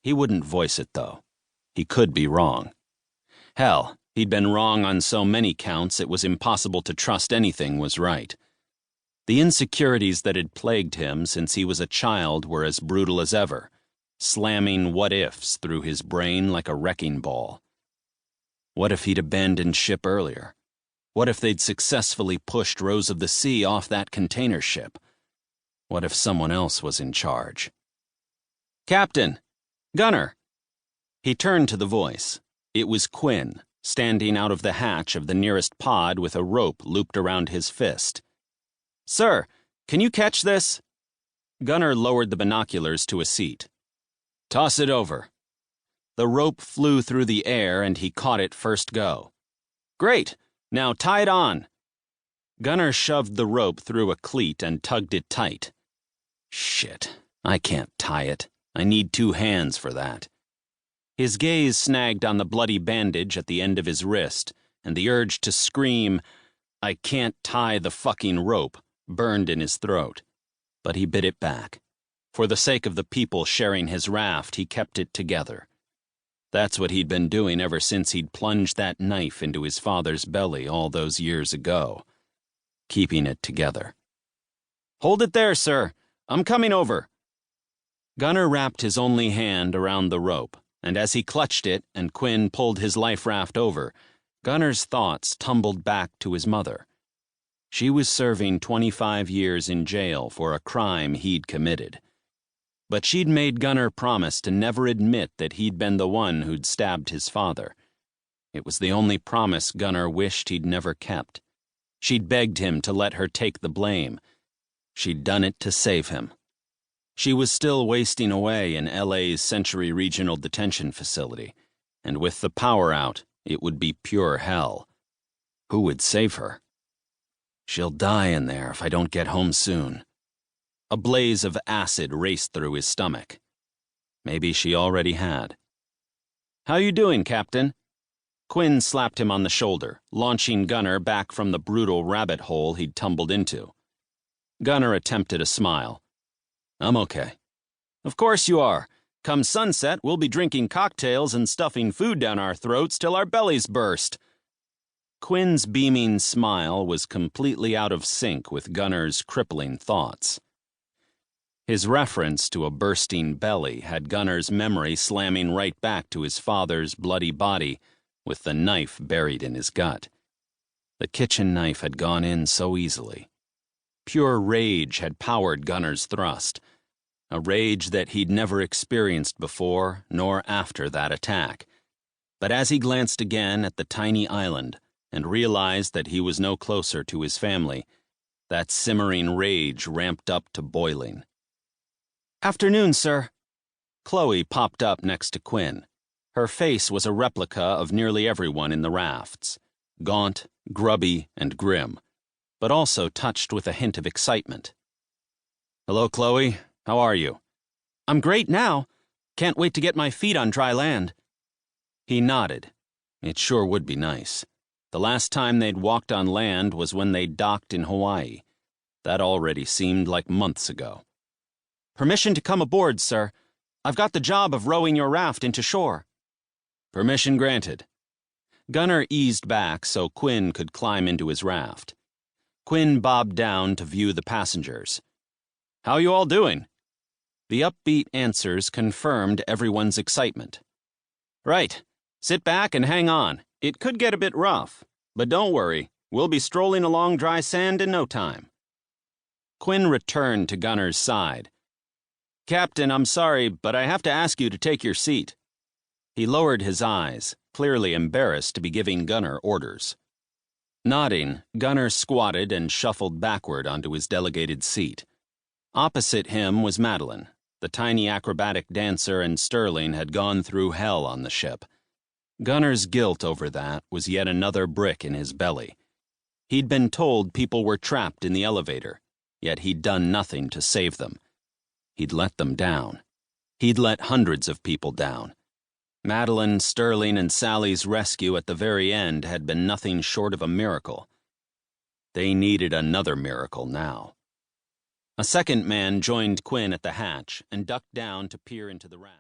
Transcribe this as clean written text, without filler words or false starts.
He wouldn't voice it, though. He could be wrong. Hell, he'd been wrong on so many counts it was impossible to trust anything was right. The insecurities that had plagued him since he was a child were as brutal as ever, slamming what-ifs through his brain like a wrecking ball. What if he'd abandoned ship earlier? What if they'd successfully pushed Rose of the Sea off that container ship? What if someone else was in charge? "Captain! Gunner!" He turned to the voice. It was Quinn, standing out of the hatch of the nearest pod with a rope looped around his fist. "Sir, can you catch this?" Gunner lowered the binoculars to a seat. "Toss it over." The rope flew through the air and he caught it first go. "Great! Now tie it on." Gunner shoved the rope through a cleat and tugged it tight. "Shit, I can't tie it. I need 2 hands for that." His gaze snagged on the bloody bandage at the end of his wrist, and the urge to scream, "I can't tie the fucking rope," burned in his throat. But he bit it back. For the sake of the people sharing his raft, he kept it together. That's what he'd been doing ever since he'd plunged that knife into his father's belly all those years ago. Keeping it together. "Hold it there, sir. I'm coming over." Gunner wrapped his only hand around the rope, and as he clutched it and Quinn pulled his life raft over, Gunner's thoughts tumbled back to his mother. She was serving 25 years in jail for a crime he'd committed. But she'd made Gunner promise to never admit that he'd been the one who'd stabbed his father. It was the only promise Gunner wished he'd never kept. She'd begged him to let her take the blame. She'd done it to save him. She was still wasting away in LA's Century Regional Detention Facility, and with the power out, it would be pure hell. Who would save her? "She'll die in there if I don't get home soon." A blaze of acid raced through his stomach. Maybe she already had. "How you doing, Captain?" Quinn slapped him on the shoulder, launching Gunner back from the brutal rabbit hole he'd tumbled into. Gunner attempted a smile. "I'm okay." "Of course you are. Come sunset, we'll be drinking cocktails and stuffing food down our throats till our bellies burst." Quinn's beaming smile was completely out of sync with Gunner's crippling thoughts. His reference to a bursting belly had Gunner's memory slamming right back to his father's bloody body with the knife buried in his gut. The kitchen knife had gone in so easily. Pure rage had powered Gunner's thrust, a rage that he'd never experienced before nor after that attack. But as he glanced again at the tiny island and realized that he was no closer to his family, that simmering rage ramped up to boiling. "Afternoon, sir." Chloe popped up next to Quinn. Her face was a replica of nearly everyone in the rafts, gaunt, grubby, and grim, but also touched with a hint of excitement. "Hello, Chloe. How are you?" "I'm great now. Can't wait to get my feet on dry land." He nodded. It sure would be nice. The last time they'd walked on land was when they docked in Hawaii. That already seemed like months ago. "Permission to come aboard, sir. I've got the job of rowing your raft into shore." "Permission granted." Gunner eased back so Quinn could climb into his raft. Quinn bobbed down to view the passengers. "How you all doing?" The upbeat answers confirmed everyone's excitement. "Right. Sit back and hang on. It could get a bit rough. But don't worry. We'll be strolling along dry sand in no time." Quinn returned to Gunner's side. "Captain, I'm sorry, but I have to ask you to take your seat." He lowered his eyes, clearly embarrassed to be giving Gunner orders. Nodding, Gunner squatted and shuffled backward onto his delegated seat. Opposite him was Madeline. The tiny acrobatic dancer and Sterling had gone through hell on the ship. Gunner's guilt over that was yet another brick in his belly. He'd been told people were trapped in the elevator, yet he'd done nothing to save them. He'd let them down. He'd let hundreds of people down. Madeline, Sterling, and Sally's rescue at the very end had been nothing short of a miracle. They needed another miracle now. A second man joined Quinn at the hatch and ducked down to peer into the raft.